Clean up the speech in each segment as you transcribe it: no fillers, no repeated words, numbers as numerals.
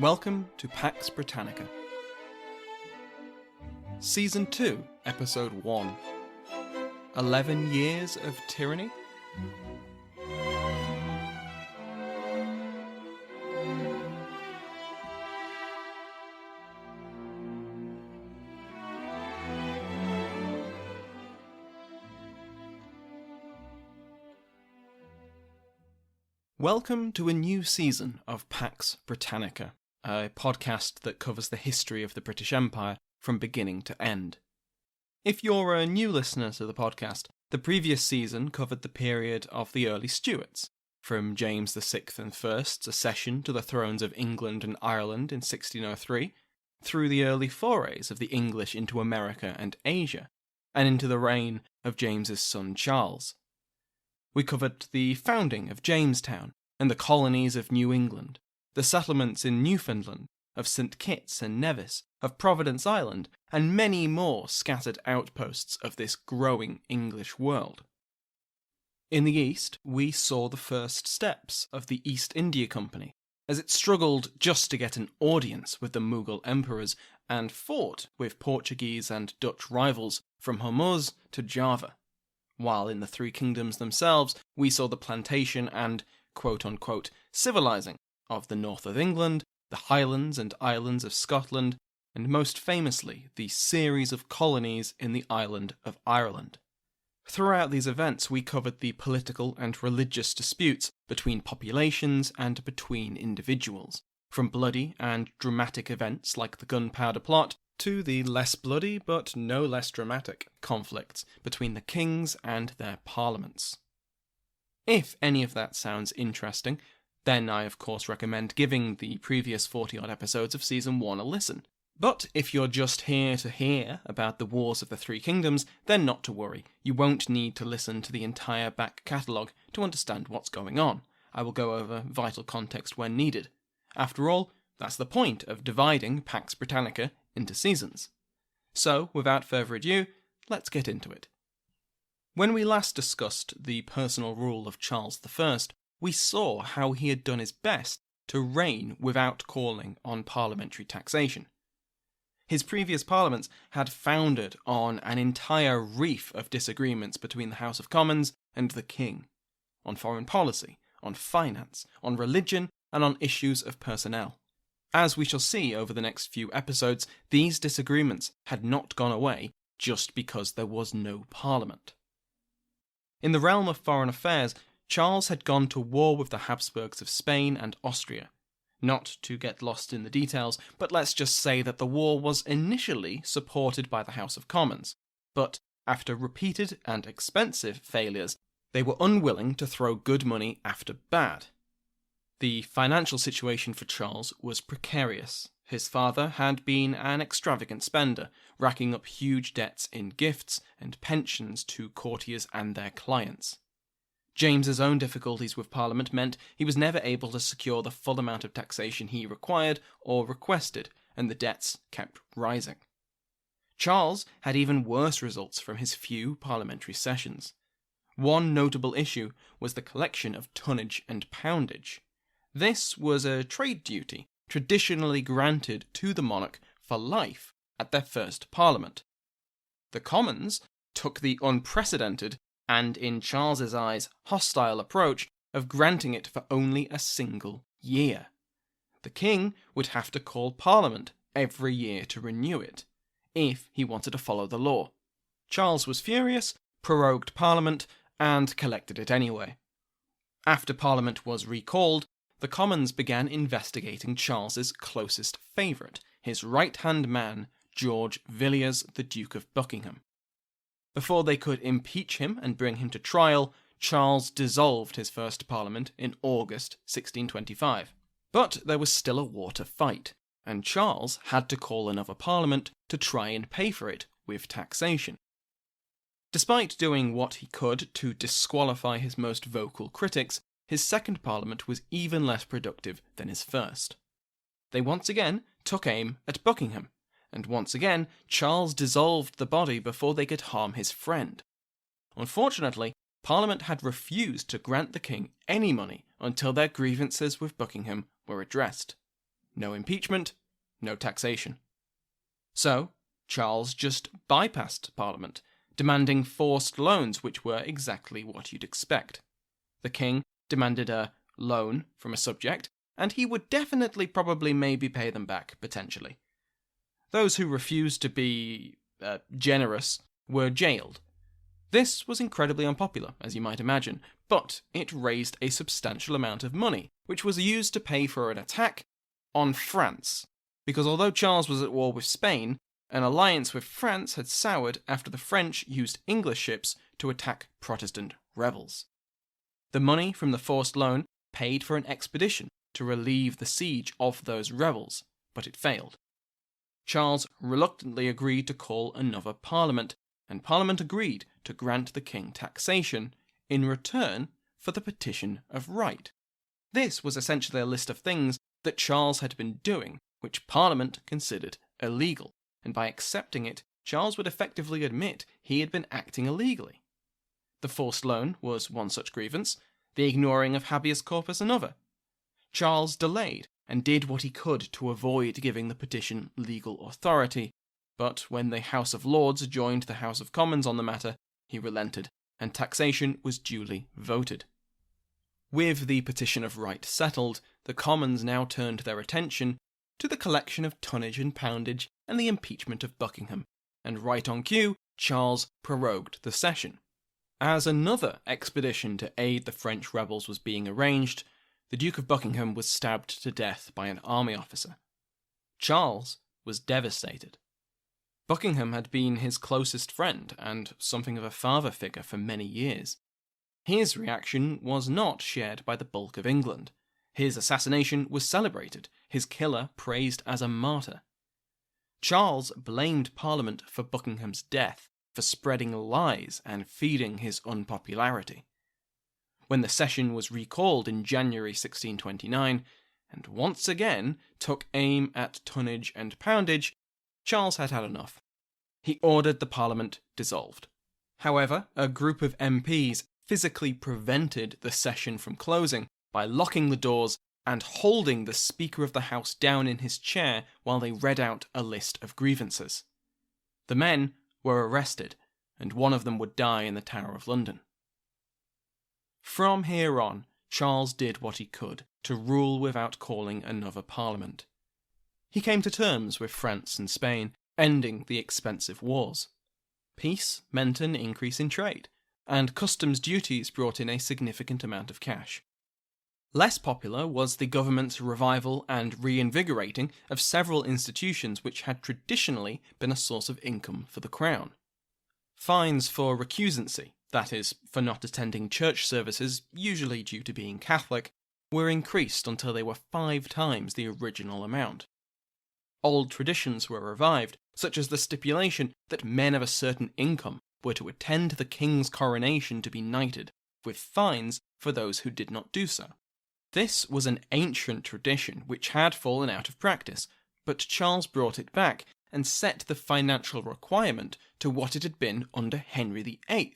Welcome to Pax Britannica. Season 2, Episode 1. 11 Years of Tyranny? Welcome to a new season of Pax Britannica, a podcast that covers the history of the British Empire from beginning to end. If you're a new listener to the podcast, the previous season covered the period of the early Stuarts, from James VI and I's accession to the thrones of England and Ireland in 1603, through the early forays of the English into America and Asia, and into the reign of James's son Charles. We covered the founding of Jamestown and the colonies of New England, the settlements in Newfoundland, of St. Kitts and Nevis, of Providence Island, and many more scattered outposts of this growing English world. In the East, we saw the first steps of the East India Company, as it struggled just to get an audience with the Mughal emperors and fought with Portuguese and Dutch rivals from Hormuz to Java. While in the Three Kingdoms themselves, we saw the plantation and quote-unquote civilizing of the north of England, the Highlands and Islands of Scotland, and most famously, the series of colonies in the island of Ireland. Throughout these events, we covered the political and religious disputes between populations and between individuals, from bloody and dramatic events like the Gunpowder Plot to the less bloody but no less dramatic conflicts between the kings and their parliaments. If any of that sounds interesting, then I of course recommend giving the previous 40-odd episodes of Season 1 a listen. But if you're just here to hear about the Wars of the Three Kingdoms, then not to worry, you won't need to listen to the entire back catalogue to understand what's going on. I will go over vital context when needed. After all, that's the point of dividing Pax Britannica into seasons. So, without further ado, let's get into it. When we last discussed the personal rule of Charles I, we saw how he had done his best to reign without calling on parliamentary taxation. His previous parliaments had foundered on an entire reef of disagreements between the House of Commons and the King, on foreign policy, on finance, on religion, and on issues of personnel. As we shall see over the next few episodes, these disagreements had not gone away just because there was no parliament. In the realm of foreign affairs, Charles had gone to war with the Habsburgs of Spain and Austria. Not to get lost in the details, but let's just say that the war was initially supported by the House of Commons, but after repeated and expensive failures, they were unwilling to throw good money after bad. The financial situation for Charles was precarious. His father had been an extravagant spender, racking up huge debts in gifts and pensions to courtiers and their clients. James's own difficulties with Parliament meant he was never able to secure the full amount of taxation he required or requested, and the debts kept rising. Charles had even worse results from his few parliamentary sessions. One notable issue was the collection of tonnage and poundage. This was a trade duty traditionally granted to the monarch for life at their first parliament. The Commons took the unprecedented and, in Charles's eyes, hostile approach of granting it for only a single year. The king would have to call Parliament every year to renew it, if he wanted to follow the law. Charles was furious, prorogued Parliament, and collected it anyway. After Parliament was recalled, the Commons began investigating Charles's closest favourite, his right-hand man, George Villiers, the Duke of Buckingham. Before they could impeach him and bring him to trial, Charles dissolved his first parliament in August 1625. But there was still a war to fight, and Charles had to call another parliament to try and pay for it with taxation. Despite doing what he could to disqualify his most vocal critics, his second parliament was even less productive than his first. They once again took aim at Buckingham, and once again Charles dissolved the body before they could harm his friend. Unfortunately, Parliament had refused to grant the king any money until their grievances with Buckingham were addressed. no impeachment, no taxation. So, Charles just bypassed Parliament, demanding forced loans, which were exactly what you'd expect. The king demanded a loan from a subject, and he would definitely probably maybe pay them back, potentially. Those who refused to be generous were jailed. This was incredibly unpopular, as you might imagine, but it raised a substantial amount of money, which was used to pay for an attack on France, because although Charles was at war with Spain, an alliance with France had soured after the French used English ships to attack Protestant rebels. The money from the forced loan paid for an expedition to relieve the siege of those rebels, but it failed. Charles reluctantly agreed to call another parliament, and Parliament agreed to grant the king taxation in return for the Petition of Right. This was essentially a list of things that Charles had been doing, which Parliament considered illegal, and by accepting it, Charles would effectively admit he had been acting illegally. The forced loan was one such grievance, the ignoring of habeas corpus another. Charles delayed and did what he could to avoid giving the petition legal authority, but when the House of Lords joined the House of Commons on the matter, he relented, and taxation was duly voted. With the Petition of Right settled, the Commons now turned their attention to the collection of tonnage and poundage and the impeachment of Buckingham, and right on cue, Charles prorogued the session. As another expedition to aid the French rebels was being arranged, the Duke of Buckingham was stabbed to death by an army officer. Charles was devastated. Buckingham had been his closest friend and something of a father figure for many years. His reaction was not shared by the bulk of England. His assassination was celebrated, his killer praised as a martyr. Charles blamed Parliament for Buckingham's death, for spreading lies and feeding his unpopularity. When the session was recalled in January 1629, and once again took aim at tonnage and poundage, Charles had had enough. He ordered the Parliament dissolved. However, a group of MPs physically prevented the session from closing by locking the doors and holding the Speaker of the House down in his chair while they read out a list of grievances. The men were arrested, and one of them would die in the Tower of London. From here on, Charles did what he could to rule without calling another parliament. He came to terms with France and Spain, ending the expensive wars. Peace meant an increase in trade, and customs duties brought in a significant amount of cash. Less popular was the government's revival and reinvigorating of several institutions which had traditionally been a source of income for the crown. Fines for recusancy, that is, for not attending church services, usually due to being Catholic, were increased until they were 5 times the original amount. Old traditions were revived, such as the stipulation that men of a certain income were to attend the king's coronation to be knighted, with fines for those who did not do so. This was an ancient tradition which had fallen out of practice, but Charles brought it back and set the financial requirement to what it had been under Henry VIII,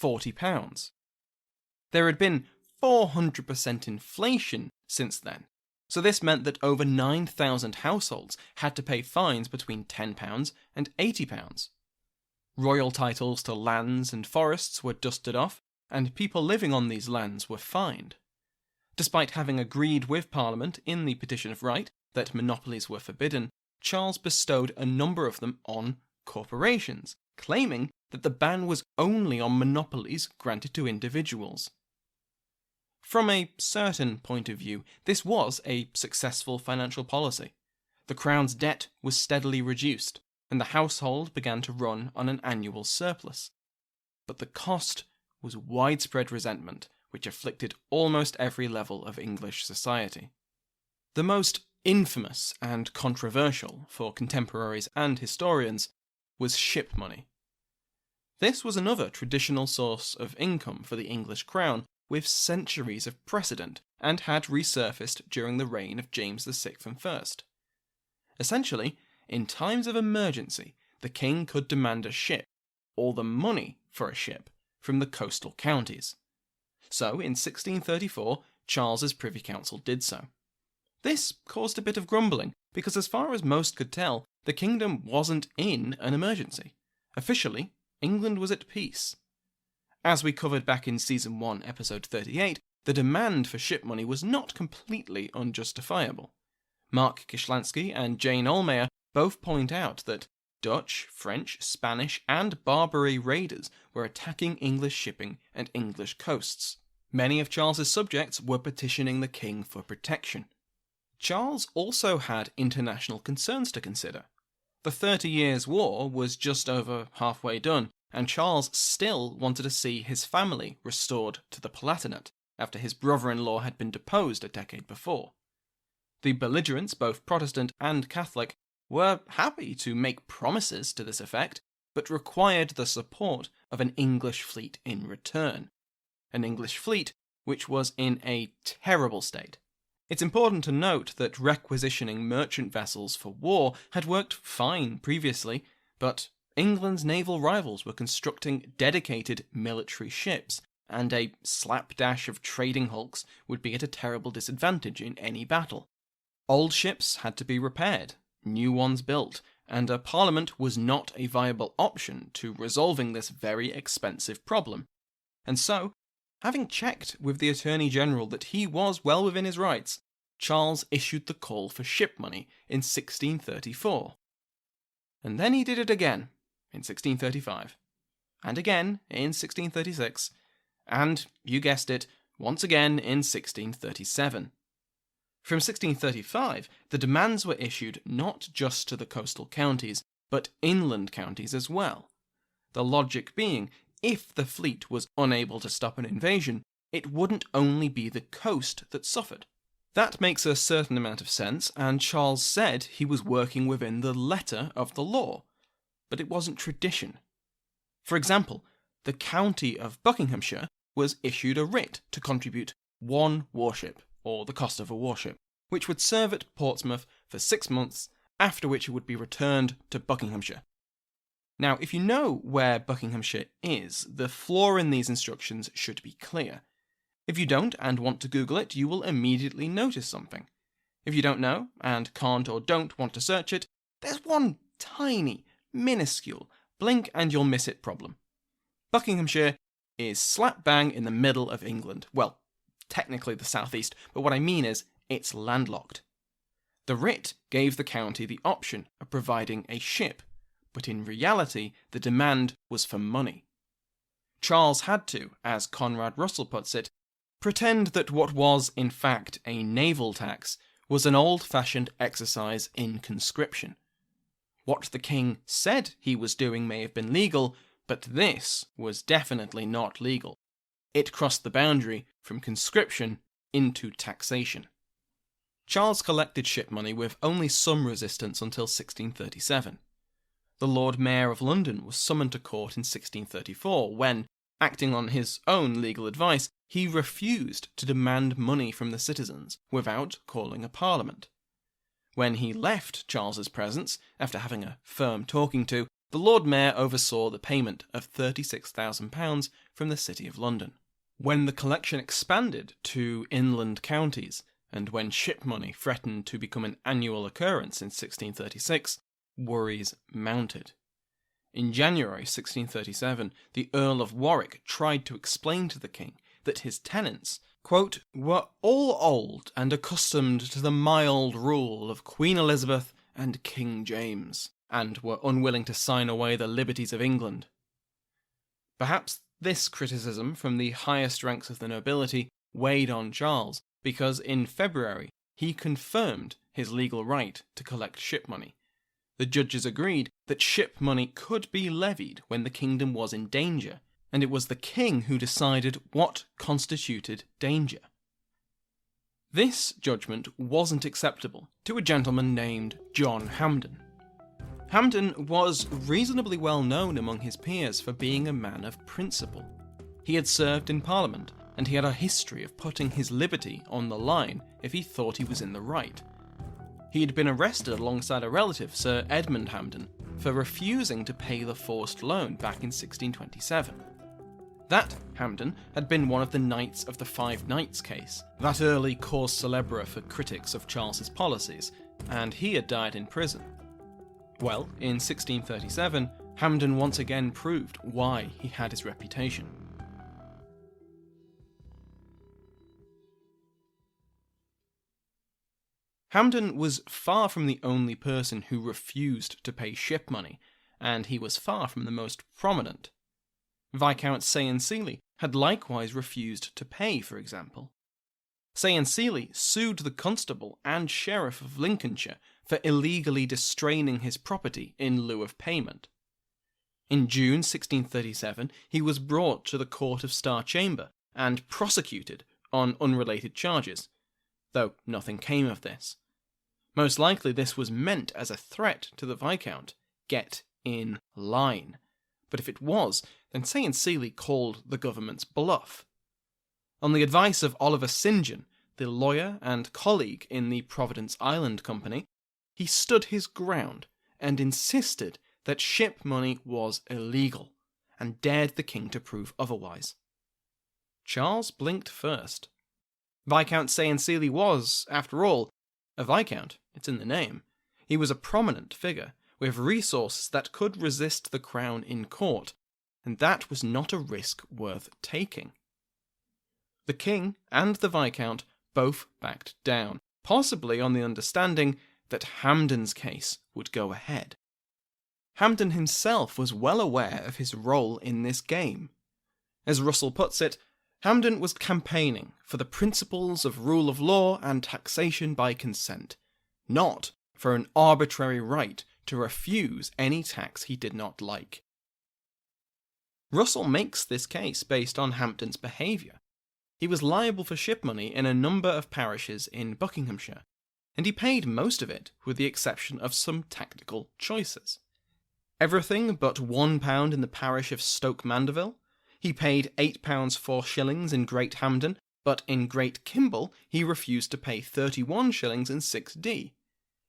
£40. There had been 400% inflation since then, so this meant that over 9,000 households had to pay fines between £10 and £80. Royal titles to lands and forests were dusted off, and people living on these lands were fined. Despite having agreed with Parliament in the Petition of Right that monopolies were forbidden, Charles bestowed a number of them on corporations, claiming that the ban was only on monopolies granted to individuals. From a certain point of view, this was a successful financial policy. The Crown's debt was steadily reduced, and the household began to run on an annual surplus. But the cost was widespread resentment, which afflicted almost every level of English society. The most infamous and controversial for contemporaries and historians was ship money. This was another traditional source of income for the English crown, with centuries of precedent, and had resurfaced during the reign of James VI and I. Essentially, in times of emergency, the king could demand a ship, or the money for a ship, from the coastal counties. So, in 1634, Charles's Privy Council did so. This caused a bit of grumbling, because as far as most could tell, the kingdom wasn't in an emergency. Officially, England was at peace. As we covered back in Season 1, Episode 38, the demand for ship money was not completely unjustifiable. Mark Kishlansky and Jane Ohlmeyer both point out that Dutch, French, Spanish, and Barbary raiders were attacking English shipping and English coasts. Many of Charles's subjects were petitioning the king for protection. Charles also had international concerns to consider. The 30 Years' War was just over halfway done, and Charles still wanted to see his family restored to the Palatinate after his brother-in-law had been deposed a decade before. The belligerents, both Protestant and Catholic, were happy to make promises to this effect, but required the support of an English fleet in return. An English fleet which was in a terrible state. It's important to note that requisitioning merchant vessels for war had worked fine previously, but England's naval rivals were constructing dedicated military ships, and a slapdash of trading hulks would be at a terrible disadvantage in any battle. Old ships had to be repaired, new ones built, and a parliament was not a viable option to resolving this very expensive problem. And so, having checked with the Attorney General that he was well within his rights, Charles issued the call for ship money in 1634. And then he did it again in 1635, and again in 1636, and, you guessed it, once again in 1637. From 1635, the demands were issued not just to the coastal counties, but inland counties as well. The logic being, if the fleet was unable to stop an invasion, it wouldn't only be the coast that suffered. That makes a certain amount of sense, and Charles said he was working within the letter of the law, but it wasn't tradition. For example, the county of Buckinghamshire was issued a writ to contribute 1 warship, or the cost of a warship, which would serve at Portsmouth for 6 months, after which it would be returned to Buckinghamshire. Now, if you know where Buckinghamshire is, the flaw in these instructions should be clear. If you don't and want to Google it, you will immediately notice something. If you don't know, and can't or don't want to search it, there's one tiny, minuscule, blink and you'll miss it problem. Buckinghamshire is slap bang in the middle of England. Well, technically the southeast, but what I mean is, it's landlocked. The writ gave the county the option of providing a ship, but in reality, the demand was for money. Charles had to, as Conrad Russell puts it, pretend that what was, in fact, a naval tax was an old-fashioned exercise in conscription. What the king said he was doing may have been legal, but this was definitely not legal. It crossed the boundary from conscription into taxation. Charles collected ship money with only some resistance until 1637. The Lord Mayor of London was summoned to court in 1634 when, acting on his own legal advice, he refused to demand money from the citizens without calling a parliament. When he left Charles's presence, after having a firm talking to, the Lord Mayor oversaw the payment of £36,000 from the City of London. When the collection expanded to inland counties, and when ship money threatened to become an annual occurrence in 1636, worries mounted. In January 1637, the Earl of Warwick tried to explain to the king that his tenants, quote, were all old and accustomed to the mild rule of Queen Elizabeth and King James, and were unwilling to sign away the liberties of England. Perhaps this criticism from the highest ranks of the nobility weighed on Charles, because in February he confirmed his legal right to collect ship money. The judges agreed that ship money could be levied when the kingdom was in danger, and it was the king who decided what constituted danger. This judgment wasn't acceptable to a gentleman named John Hampden. Hampden was reasonably well known among his peers for being a man of principle. He had served in Parliament, and he had a history of putting his liberty on the line if he thought he was in the right. He had been arrested alongside a relative, Sir Edmund Hampden, for refusing to pay the forced loan back in 1627. That Hampden had been one of the Knights of the Five Knights case, that early cause célèbre for critics of Charles's policies, and he had died in prison. Well, in 1637, Hampden once again proved why he had his reputation. Hampden was far from the only person who refused to pay ship money, and he was far from the most prominent. Viscount Say and Seeley had likewise refused to pay, for example. Say and Seeley sued the constable and sheriff of Lincolnshire for illegally distraining his property in lieu of payment. In June 1637, he was brought to the Court of Star Chamber and prosecuted on unrelated charges, though nothing came of this. Most likely this was meant as a threat to the Viscount. Get in line. But if it was, then Say and Seeley called the government's bluff. On the advice of Oliver St. John, the lawyer and colleague in the Providence Island Company, he stood his ground and insisted that ship money was illegal, and dared the king to prove otherwise. Charles blinked first. Viscount Say and Seeley was, after all, a viscount. It's in the name. He was a prominent figure, with resources that could resist the crown in court, and that was not a risk worth taking. The king and the viscount both backed down, possibly on the understanding that Hampden's case would go ahead. Hampden himself was well aware of his role in this game. As Russell puts it, Hampden was campaigning for the principles of rule of law and taxation by consent, not for an arbitrary right to refuse any tax he did not like. Russell makes this case based on Hampden's behaviour. He was liable for ship money in a number of parishes in Buckinghamshire, and he paid most of it with the exception of some tactical choices. Everything but £1 in the parish of Stoke Mandeville. He paid £8 4 shillings in Great Hampden, but in Great Kimble he refused to pay 31 shillings in 6d.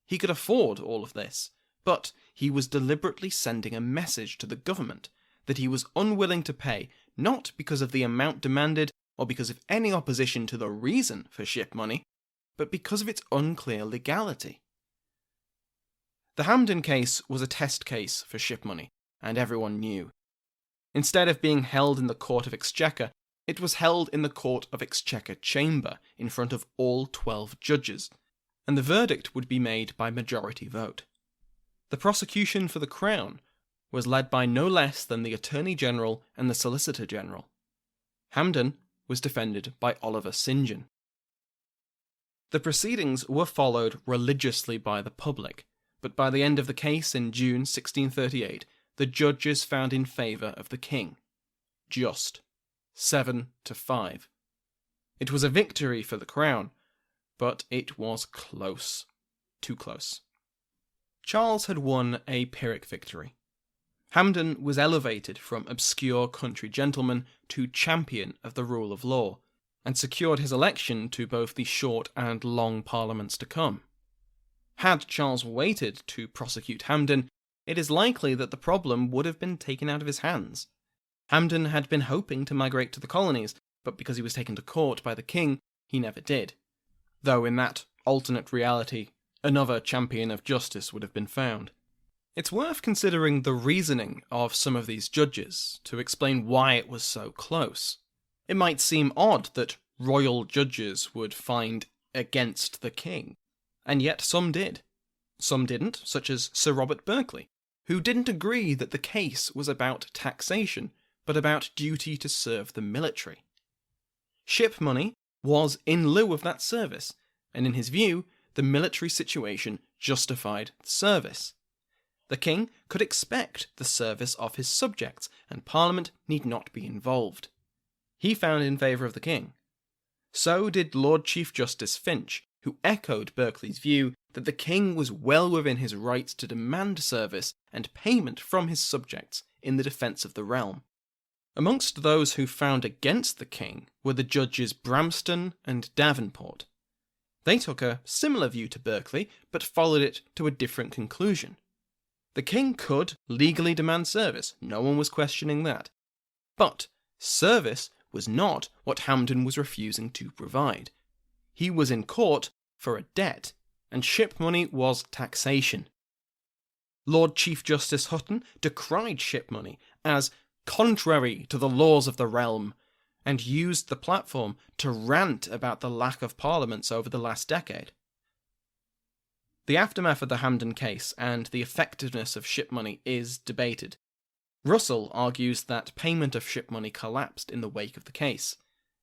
He could afford all of this, but he was deliberately sending a message to the government that he was unwilling to pay, not because of the amount demanded or because of any opposition to the reason for ship money, but because of its unclear legality. The Hampden case was a test case for ship money, and everyone knew. Instead of being held in the Court of Exchequer, it was held in the Court of Exchequer Chamber in front of all 12 judges, and the verdict would be made by majority vote. The prosecution for the Crown was led by no less than the Attorney General and the Solicitor General. Hampden was defended by Oliver St. John. The proceedings were followed religiously by the public, but by the end of the case in June 1638, the judges found in favour of the king. Just 7-5. It was a victory for the crown, but it was close. Too close. Charles had won a Pyrrhic victory. Hampden was elevated from obscure country gentleman to champion of the rule of law, and secured his election to both the short and long parliaments to come. Had Charles waited to prosecute Hampden, it is likely that the problem would have been taken out of his hands. Hampden had been hoping to migrate to the colonies, but because he was taken to court by the king, he never did. Though in that alternate reality, another champion of justice would have been found. It's worth considering the reasoning of some of these judges to explain why it was so close. It might seem odd that royal judges would find against the king, and yet some did. Some didn't, such as Sir Robert Berkeley, who didn't agree that the case was about taxation, but about duty to serve the military. Ship money was in lieu of that service, and in his view, the military situation justified the service. The king could expect the service of his subjects, and Parliament need not be involved. He found in favour of the king. So did Lord Chief Justice Finch, who echoed Berkeley's view that the king was well within his rights to demand service and payment from his subjects in the defence of the realm. Amongst those who found against the king were the judges Bramston and Davenport. They took a similar view to Berkeley, but followed it to a different conclusion. The king could legally demand service, no one was questioning that. But Service was not what Hampden was refusing to provide. He was in court for a debt, and ship money was taxation. Lord Chief Justice Hutton decried ship money as contrary to the laws of the realm, and used the platform to rant about the lack of parliaments over the last decade. The aftermath of the Hampden Case and the effectiveness of ship money is debated. Russell argues that payment of ship money collapsed in the wake of the case.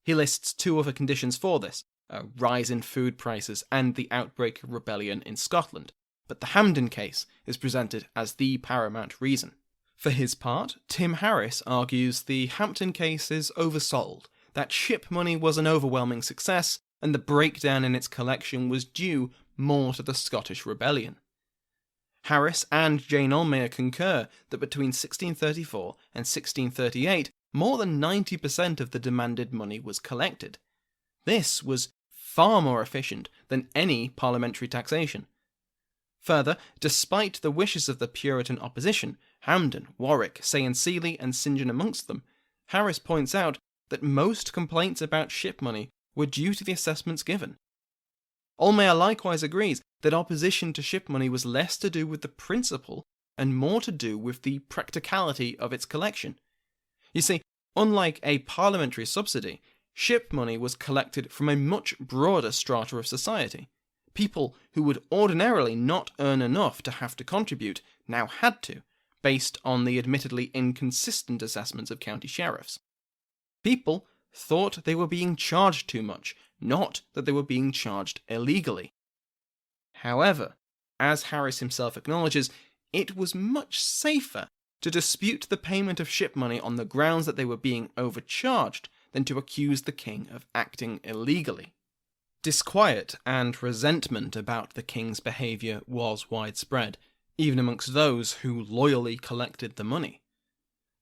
He lists two other conditions for this, a rise in food prices and the outbreak of rebellion in Scotland, but the Hampden Case is presented as the paramount reason. For his part, Tim Harris argues the Hampden Case is oversold, that ship money was an overwhelming success, and the breakdown in its collection was due more to the Scottish Rebellion. Harris and Jane Ohlmeyer concur that between 1634 and 1638, more than 90% of the demanded money was collected. This was far more efficient than any parliamentary taxation. Further, despite the wishes of the Puritan opposition, Hampden, Warwick, Say and Seeley, and St John amongst them, Harris points out that most complaints about ship money were due to the assessments given. Ohlmeyer likewise agrees that opposition to ship money was less to do with the principle and more to do with the practicality of its collection. You see, unlike a parliamentary subsidy, ship money was collected from a much broader strata of society. People who would ordinarily not earn enough to have to contribute now had to, based on the admittedly inconsistent assessments of county sheriffs. People thought they were being charged too much, not that they were being charged illegally. However, as Harris himself acknowledges, it was much safer to dispute the payment of ship money on the grounds that they were being overcharged than to accuse the king of acting illegally. Disquiet and resentment about the king's behaviour was widespread, even amongst those who loyally collected the money.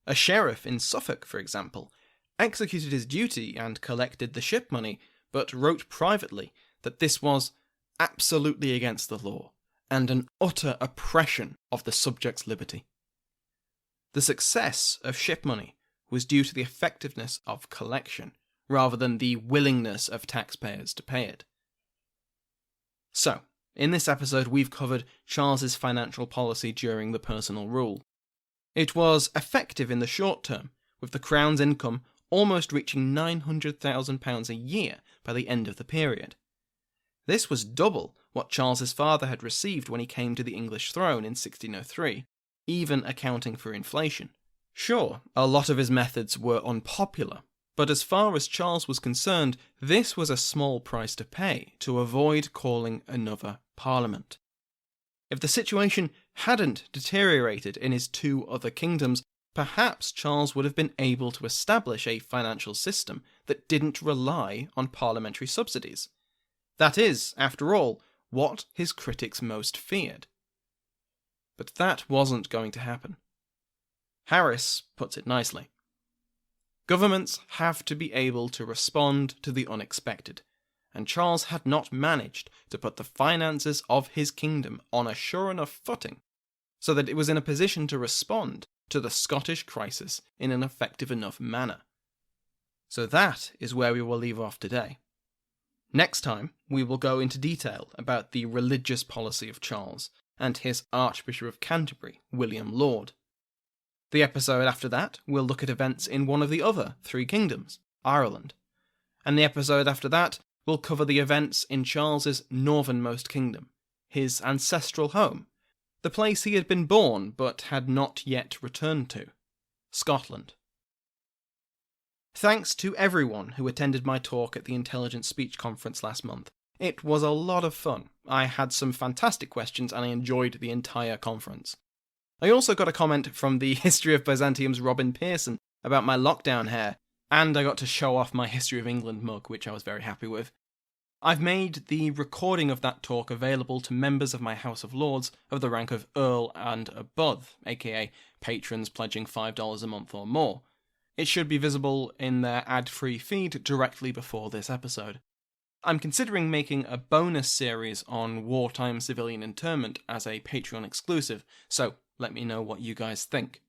A sheriff in Suffolk, for example, executed his duty and collected the ship money, but wrote privately that this was absolutely against the law, and an utter oppression of the subject's liberty. The success of ship money was due to the effectiveness of collection, rather than the willingness of taxpayers to pay it. So, in this episode we've covered Charles's financial policy during the personal rule. It was effective in the short term, with the Crown's income almost reaching £900,000 a year by the end of the period. This was double what Charles's father had received when he came to the English throne in 1603, even accounting for inflation. Sure, a lot of his methods were unpopular, but as far as Charles was concerned, this was a small price to pay to avoid calling another parliament. If the situation hadn't deteriorated in his two other kingdoms, perhaps Charles would have been able to establish a financial system that didn't rely on parliamentary subsidies. That is, after all, what his critics most feared. But that wasn't going to happen. Harris puts it nicely. Governments have to be able to respond to the unexpected, and Charles had not managed to put the finances of his kingdom on a sure enough footing so that it was in a position to respond to the Scottish crisis in an effective enough manner. So that is where we will leave off today. Next time, we will go into detail about the religious policy of Charles and his Archbishop of Canterbury, William Laud. The episode after that will look at events in one of the other three kingdoms, Ireland. And the episode after that will cover the events in Charles's northernmost kingdom, his ancestral home, the place he had been born but had not yet returned to, Scotland. Thanks to everyone who attended my talk at the Intelligent Speech Conference last month. It was a lot of fun. I had some fantastic questions and I enjoyed the entire conference. I also got a comment from the History of Byzantium's Robin Pearson about my lockdown hair, and I got to show off my History of England mug, which I was very happy with. I've made the recording of that talk available to members of my House of Lords of the rank of Earl and above, aka patrons pledging $5 a month or more. It should be visible in their ad-free feed directly before this episode. I'm considering making a bonus series on wartime civilian internment as a Patreon exclusive, so let me know what you guys think.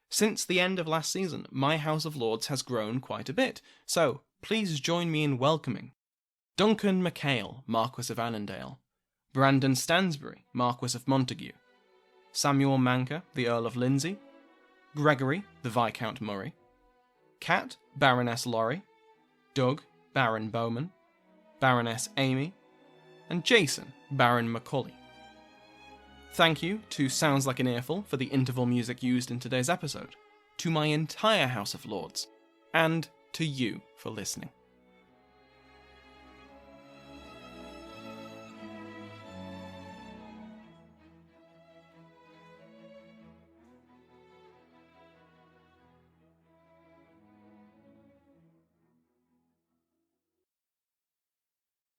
Since the end of last season, my House of Lords has grown quite a bit, so please join me in welcoming Duncan MacHale, Marquess of Annandale, Brandon Stansbury, Marquess of Montague, Samuel Manker, the Earl of Lindsey, Gregory, the Viscount Murray, Kat, Baroness Laurie, Doug, Baron Bowman, Baroness Amy, and Jason, Baron Macaulay. Thank you to Sounds Like an Earful for the interval music used in today's episode, to my entire House of Lords, and to you for listening.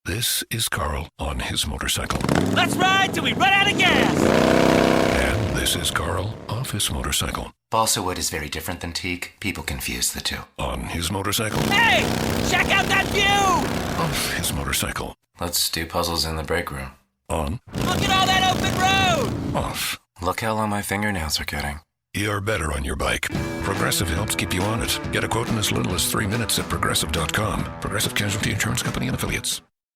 This is Carl on his motorcycle. Let's ride till we run out of gas! And this is Carl off his motorcycle. Balsa wood is very different than teak. People confuse the two. On his motorcycle. Hey! Check out that view! Off his motorcycle. Let's do puzzles in the break room. On. Look at all that open road! Off. Look how long my fingernails are getting. You're better on your bike. Progressive helps keep you on it. Get a quote in as little as 3 minutes at Progressive.com. Progressive Casualty Insurance Company and Affiliates.